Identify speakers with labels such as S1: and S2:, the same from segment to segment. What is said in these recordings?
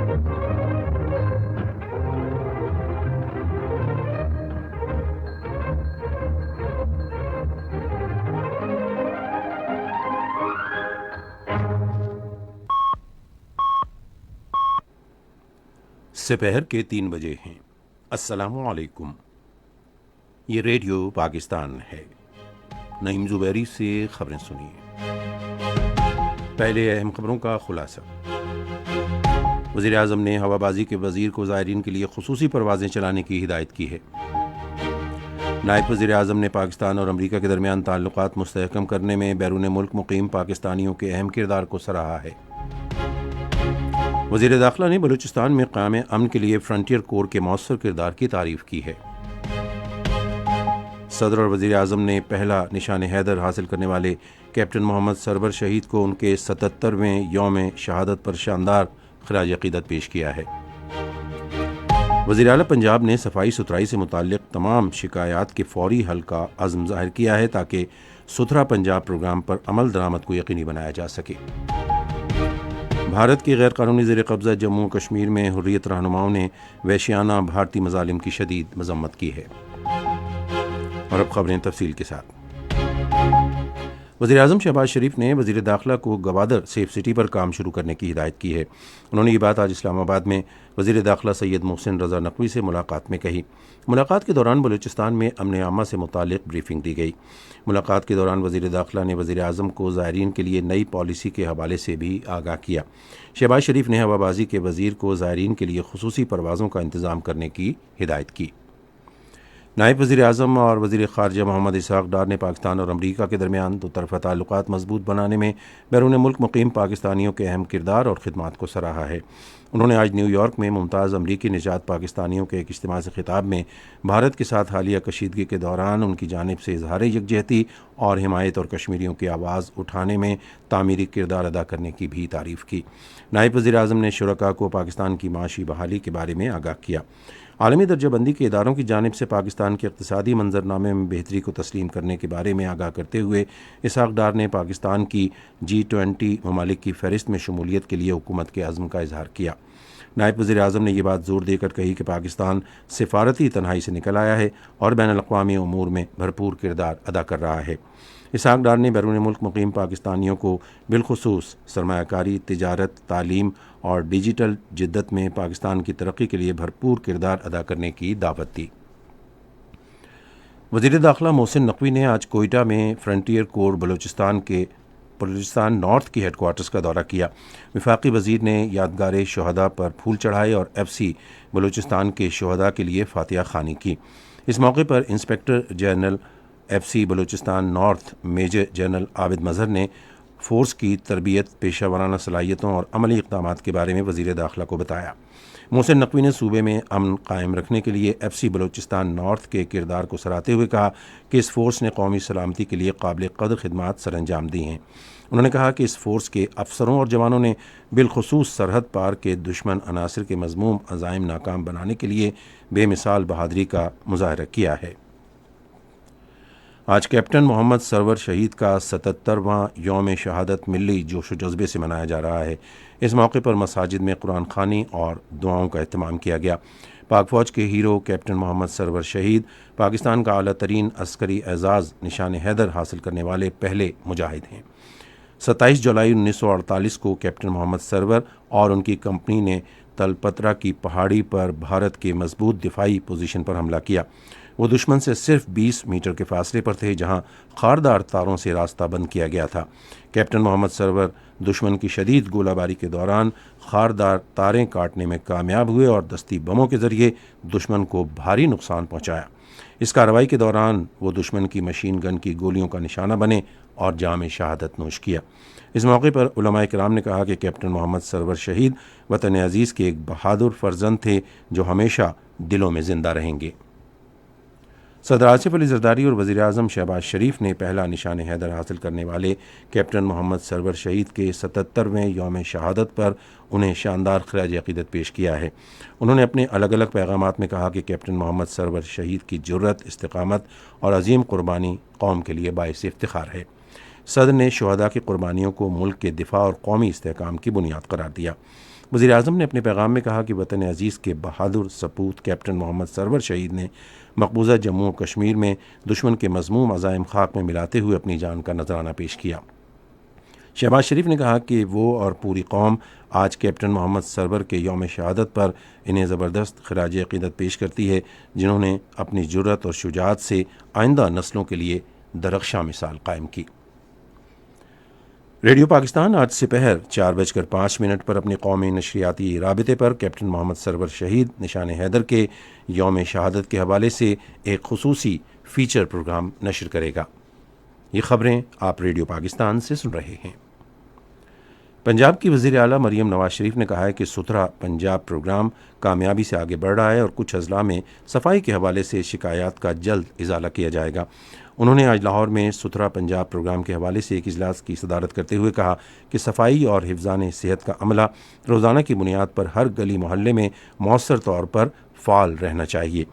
S1: سپہر کے 3 بجے ہیں۔ السلام علیکم، یہ ریڈیو پاکستان ہے۔ نعیم زبیری سے خبریں سنیے۔ پہلے اہم خبروں کا خلاصہ۔ وزیر اعظم نے ہوا بازی کے وزیر کو زائرین کے لیے خصوصی پروازیں چلانے کی ہدایت کی ہے۔ نائب وزیر اعظم نے پاکستان اور امریکہ کے درمیان تعلقات مستحکم کرنے میں بیرون ملک مقیم پاکستانیوں کے اہم کردار کو سراہا ہے۔ وزیر داخلہ نے بلوچستان میں قیام امن کے لیے فرنٹیئر کور کے مؤثر کردار کی تعریف کی ہے۔ صدر اور وزیر اعظم نے پہلا نشان حیدر حاصل کرنے والے کیپٹن محمد سرور شہید کو ان کے 77ویں یوم شہادت پر شاندار خراج عقیدت پیش کیا ہے۔ وزیر اعلیٰ پنجاب نے صفائی ستھرائی سے متعلق تمام شکایات کے فوری حل کا عزم ظاہر کیا ہے تاکہ ستھرا پنجاب پروگرام پر عمل درآمد کو یقینی بنایا جا سکے۔ بھارت کے غیر قانونی زیر قبضہ جموں و کشمیر میں حریت رہنماؤں نے وحشیانہ بھارتی مظالم کی شدید مذمت کی ہے۔ اور اب خبریں تفصیل کے ساتھ۔ وزیر اعظم شہباز شریف نے وزیر داخلہ کو گوادر سیف سٹی پر کام شروع کرنے کی ہدایت کی ہے۔ انہوں نے یہ بات آج اسلام آباد میں وزیر داخلہ سید محسن رضا نقوی سے ملاقات میں کہی۔ ملاقات کے دوران بلوچستان میں امن عامہ سے متعلق بریفنگ دی گئی۔ ملاقات کے دوران وزیر داخلہ نے وزیر اعظم کو زائرین کے لیے نئی پالیسی کے حوالے سے بھی آگاہ کیا۔ شہباز شریف نے ہوا بازی کے وزیر کو زائرین کے لیے خصوصی پروازوں کا انتظام کرنے کی ہدایت کی۔ نائب وزیر اعظم اور وزیر خارجہ محمد اسحاق ڈار نے پاکستان اور امریکہ کے درمیان دو طرفہ تعلقات مضبوط بنانے میں بیرون ملک مقیم پاکستانیوں کے اہم کردار اور خدمات کو سراہا ہے۔ انہوں نے آج نیو یارک میں ممتاز امریکی نژاد پاکستانیوں کے ایک اجتماع سے خطاب میں بھارت کے ساتھ حالیہ کشیدگی کے دوران ان کی جانب سے اظہار یکجہتی اور حمایت اور کشمیریوں کی آواز اٹھانے میں تعمیری کردار ادا کرنے کی بھی تعریف کی۔ نائب وزیر اعظم نے شرکاء کو پاکستان کی معاشی بحالی کے بارے میں آگاہ کیا۔ عالمی درجہ بندی کے اداروں کی جانب سے پاکستان کے اقتصادی منظرنامے میں بہتری کو تسلیم کرنے کے بارے میں آگاہ کرتے ہوئے اسحاق ڈار نے پاکستان کی G20 ممالک کی فہرست میں شمولیت کے لیے حکومت کے عزم کا اظہار کیا۔ نائب وزیر اعظم نے یہ بات زور دے کر کہی کہ پاکستان سفارتی تنہائی سے نکل آیا ہے اور بین الاقوامی امور میں بھرپور کردار ادا کر رہا ہے۔ اسحاق ڈار نے بیرون ملک مقیم پاکستانیوں کو بالخصوص سرمایہ کاری، تجارت، تعلیم اور ڈیجیٹل جدت میں پاکستان کی ترقی کے لیے بھرپور کردار ادا کرنے کی دعوت دی۔ وزیر داخلہ محسن نقوی نے آج کوئٹہ میں فرنٹیئر کور بلوچستان نارتھ کی ہیڈ کوارٹرز کا دورہ کیا۔ وفاقی وزیر نے یادگار شہداء پر پھول چڑھائے اور FC بلوچستان کے شہداء کے لیے فاتحہ خوانی کی۔ اس موقع پر inspector general FC Balochistan north major general Abid Mazhar نے فورس کی تربیت، پیشہ ورانہ صلاحیتوں اور عملی اقدامات کے بارے میں وزیر داخلہ کو بتایا۔ محسن نقوی نے صوبے میں امن قائم رکھنے کے لیے FC بلوچستان نارتھ کے کردار کو سراہتے ہوئے کہا کہ اس فورس نے قومی سلامتی کے لیے قابل قدر خدمات سر انجام دی ہیں۔ انہوں نے کہا کہ اس فورس کے افسروں اور جوانوں نے بالخصوص سرحد پار کے دشمن عناصر کے مذموم عزائم ناکام بنانے کے لیے بے مثال بہادری کا مظاہرہ کیا ہے۔ آج کیپٹن محمد سرور شہید کا 77واں یوم شہادت ملی جوش و جذبے سے منایا جا رہا ہے۔ اس موقع پر مساجد میں قرآن خوانی اور دعاؤں کا اہتمام کیا گیا۔ پاک فوج کے ہیرو کیپٹن محمد سرور شہید پاکستان کا اعلیٰ ترین عسکری اعزاز نشان حیدر حاصل کرنے والے پہلے مجاہد ہیں۔ 27 جولائی 1948 کو کیپٹن محمد سرور اور ان کی کمپنی نے تل پترا کی پہاڑی پر بھارت کے مضبوط دفاعی پوزیشن پر حملہ کیا۔ وہ دشمن سے صرف 20 میٹر کے فاصلے پر تھے جہاں خاردار تاروں سے راستہ بند کیا گیا تھا۔ کیپٹن محمد سرور دشمن کی شدید گولہ باری کے دوران خاردار تاریں کاٹنے میں کامیاب ہوئے اور دستی بموں کے ذریعے دشمن کو بھاری نقصان پہنچایا۔ اس کارروائی کے دوران وہ دشمن کی مشین گن کی گولیوں کا نشانہ بنے اور جام شہادت نوش کیا۔ اس موقع پر علماء کرام نے کہا کہ کیپٹن محمد سرور شہید وطن عزیز کے ایک بہادر فرزند تھے جو ہمیشہ دلوں میں زندہ رہیں گے۔ صدر آصف علی زرداری اور وزیر اعظم شہباز شریف نے پہلا نشان حیدر حاصل کرنے والے کیپٹن محمد سرور شہید کے 77ویں یوم شہادت پر انہیں شاندار خراج عقیدت پیش کیا ہے۔ انہوں نے اپنے الگ الگ پیغامات میں کہا کہ کیپٹن محمد سرور شہید کی جرأت، استقامت اور عظیم قربانی قوم کے لیے باعث افتخار ہے۔ صدر نے شہداء کی قربانیوں کو ملک کے دفاع اور قومی استحکام کی بنیاد قرار دیا۔ وزیر اعظم نے اپنے پیغام میں کہا کہ وطن عزیز کے بہادر سپوت کیپٹن محمد سرور شہید نے مقبوضہ جموں و کشمیر میں دشمن کے مذموم عزائم خاک میں ملاتے ہوئے اپنی جان کا نذرانہ پیش کیا۔ شہباز شریف نے کہا کہ وہ اور پوری قوم آج کیپٹن محمد سرور کے یوم شہادت پر انہیں زبردست خراج عقیدت پیش کرتی ہے، جنہوں نے اپنی جرأت اور شجاعت سے آئندہ نسلوں کے لیے درخشاں مثال قائم کی۔ ریڈیو پاکستان آج سپہر 4:05 پر اپنے قومی نشریاتی رابطے پر کیپٹن محمد سرور شہید نشان حیدر کے یوم شہادت کے حوالے سے ایک خصوصی فیچر پروگرام نشر کرے گا۔ یہ خبریں آپ ریڈیو پاکستان سے سن رہے ہیں۔ پنجاب کی وزیر اعلیٰ مریم نواز شریف نے کہا ہے کہ ستھرا پنجاب پروگرام کامیابی سے آگے بڑھ رہا ہے اور کچھ اضلاع میں صفائی کے حوالے سے شکایات کا جلد ازالہ کیا جائے گا۔ انہوں نے آج لاہور میں ستھرا پنجاب پروگرام کے حوالے سے ایک اجلاس کی صدارت کرتے ہوئے کہا کہ صفائی اور حفظان صحت کا عملہ روزانہ کی بنیاد پر ہر گلی محلے میں مؤثر طور پر فعال رہنا چاہیے۔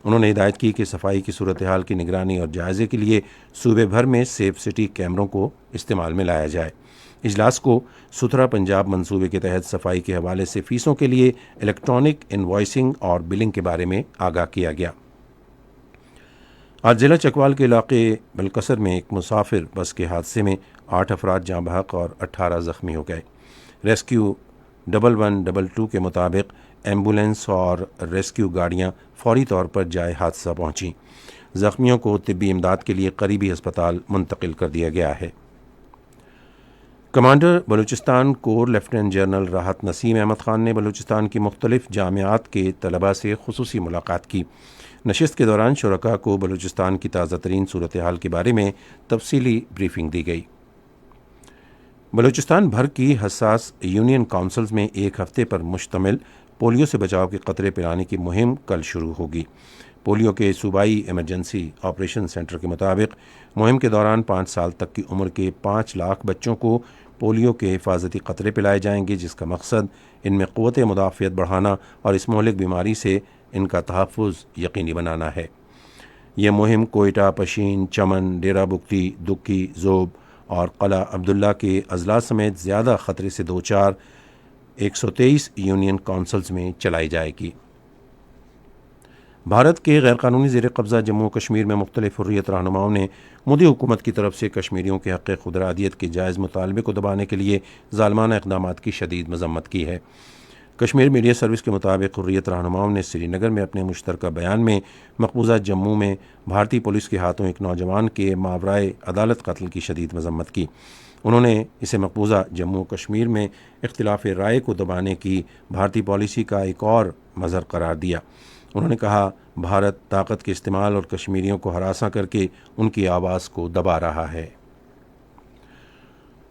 S1: انہوں نے ہدایت کی کہ صفائی کی صورتحال کی نگرانی اور جائزے کے لیے صوبے بھر میں سیف سٹی کیمروں کو استعمال میں لایا جائے۔ اجلاس کو ستھرا پنجاب منصوبے کے تحت صفائی کے حوالے سے فیسوں کے لیے الیکٹرانک انوائسنگ اور بلنگ کے بارے میں آگاہ کیا گیا۔ آج ضلع چکوال کے علاقے بلقصر میں ایک مسافر بس کے حادثے میں 8 افراد جاں بحق اور 18 زخمی ہو گئے۔ ریسکیو 1122 کے مطابق ایمبولینس اور ریسکیو گاڑیاں فوری طور پر جائے حادثہ پہنچیں۔ زخمیوں کو طبی امداد کے لیے قریبی ہسپتال منتقل کر دیا گیا ہے۔ کمانڈر بلوچستان کور لیفٹیننٹ جنرل راحت نسیم احمد خان نے بلوچستان کی مختلف جامعات کے طلباء سے خصوصی ملاقات کی۔ نشست کے دوران شرکاء کو بلوچستان کی تازہ ترین صورتحال کے بارے میں تفصیلی بریفنگ دی گئی۔ بلوچستان بھر کی حساس یونین کونسلز میں ایک ہفتے پر مشتمل پولیو سے بچاؤ کے قطرے پلانے کی مہم کل شروع ہوگی۔ پولیو کے صوبائی ایمرجنسی آپریشن سینٹر کے مطابق مہم کے دوران 5 سال تک کی عمر کے 5 لاکھ بچوں کو پولیو کے حفاظتی قطرے پلائے جائیں گے، جس کا مقصد ان میں قوت مدافعت بڑھانا اور اس مہلک بیماری سے ان کا تحفظ یقینی بنانا ہے۔ یہ مہم کوئٹہ، پشین، چمن، ڈیرہ بگٹی، دکی، ذوب اور قلعہ عبداللہ کے اضلاع سمیت زیادہ خطرے سے دوچار 123 یونین کونسلز میں چلائی جائے گی۔ بھارت کے غیر قانونی زیر قبضہ جموں و کشمیر میں مختلف حریت رہنماؤں نے مودی حکومت کی طرف سے کشمیریوں کے حق خود ارادیت کے جائز مطالبے کو دبانے کے لیے ظالمانہ اقدامات کی شدید مذمت کی ہے۔ کشمیر میڈیا سروس کے مطابق حریت رہنماؤں نے سری نگر میں اپنے مشترکہ بیان میں مقبوضہ جموں میں بھارتی پولیس کے ہاتھوں ایک نوجوان کے ماورائے عدالت قتل کی شدید مذمت کی۔ انہوں نے اسے مقبوضہ جموں و کشمیر میں اختلاف رائے کو دبانے کی بھارتی پالیسی کا ایک اور مظہر قرار دیا۔ انہوں نے کہا بھارت طاقت کے استعمال اور کشمیریوں کو ہراساں کر کے ان کی آواز کو دبا رہا ہے۔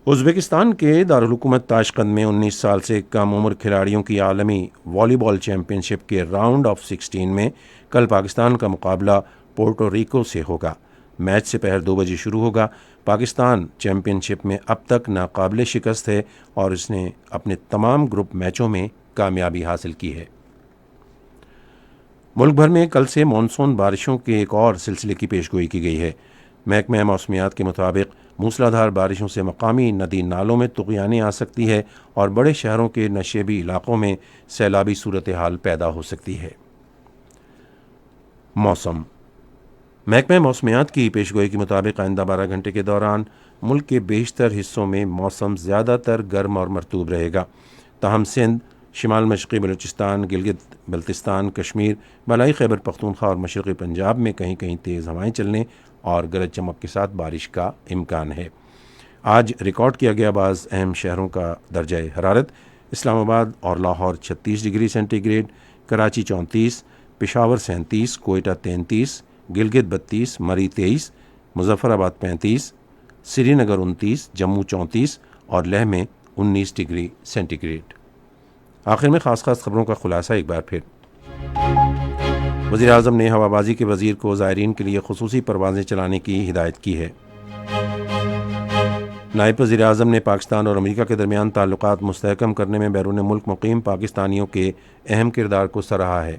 S1: ازبکستان کے دارالحکومت تاشقند میں 19 سال سے کم عمر کھلاڑیوں کی عالمی والی بال چیمپئن شپ کے راؤنڈ آف 16 میں کل پاکستان کا مقابلہ پورٹو ریکو سے ہوگا۔ میچ سے پہر 2 بجے شروع ہوگا۔ پاکستان چیمپئن شپ میں اب تک ناقابل شکست ہے اور اس نے اپنے تمام گروپ میچوں میں کامیابی حاصل کی ہے۔ ملک بھر میں کل سے مانسون بارشوں کے ایک اور سلسلے کی پیشگوئی کی گئی ہے۔ محکمہ موسمیات کے مطابق موسلادھار بارشوں سے مقامی ندی نالوں میں طغیانی آ سکتی ہے اور بڑے شہروں کے نشیبی علاقوں میں سیلابی صورتحال پیدا ہو سکتی ہے۔ موسم محکمہ موسمیات کی پیشگوئی کے مطابق آئندہ 12 گھنٹے کے دوران ملک کے بیشتر حصوں میں موسم زیادہ تر گرم اور مرطوب رہے گا، تاہم سندھ، شمال مشرقی بلوچستان، گلگت بلتستان، کشمیر، بالائی خیبر پختونخوا اور مشرقی پنجاب میں کہیں کہیں تیز ہوائیں چلنے اور گرج چمک کے ساتھ بارش کا امکان ہے۔ آج ریکارڈ کیا گیا بعض اہم شہروں کا درجہ حرارت: اسلام آباد اور Lahore 36 degree centigrade, Karachi 34، Peshawar 37، Quetta 33، Gilgit 32، Murree 23، Muzaffarabad 35، سری نگر 29، جموں 34 اور لیہ میں 19 ڈگری سینٹی گریڈ۔ آخر میں خاص خبروں کا خلاصہ ایک بار پھر۔ وزیر اعظم نے ہوا بازی کے وزیر کو زائرین کے لیے خصوصی پروازیں چلانے کی ہدایت کی ہے۔ نائب وزیر اعظم نے پاکستان اور امریکہ کے درمیان تعلقات مستحکم کرنے میں بیرون ملک مقیم پاکستانیوں کے اہم کردار کو سراہا ہے۔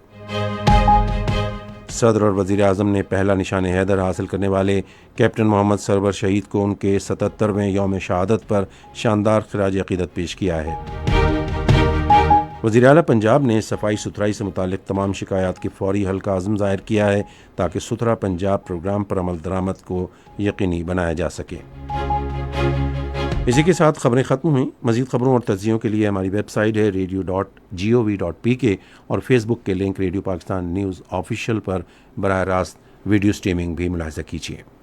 S1: صدر اور وزیر اعظم نے پہلا نشان حیدر حاصل کرنے والے کیپٹن محمد سرور شہید کو ان کے 77ویں یوم شہادت پر شاندار خراج عقیدت پیش کیا ہے۔ وزیر اعلیٰ پنجاب نے صفائی ستھرائی سے متعلق تمام شکایات کی فوری حل کا عزم ظاہر کیا ہے تاکہ ستھرا پنجاب پروگرام پر عمل درآمد کو یقینی بنایا جا سکے۔ اسی کے ساتھ خبریں ختم ہوئیں۔ مزید خبروں اور تجزیوں کے لیے ہماری ویب سائٹ ہے radio.gov.pk اور فیس بک کے link radio Pakistan news official پر براہ راست ویڈیو سٹریمنگ بھی ملاحظہ کیجیے۔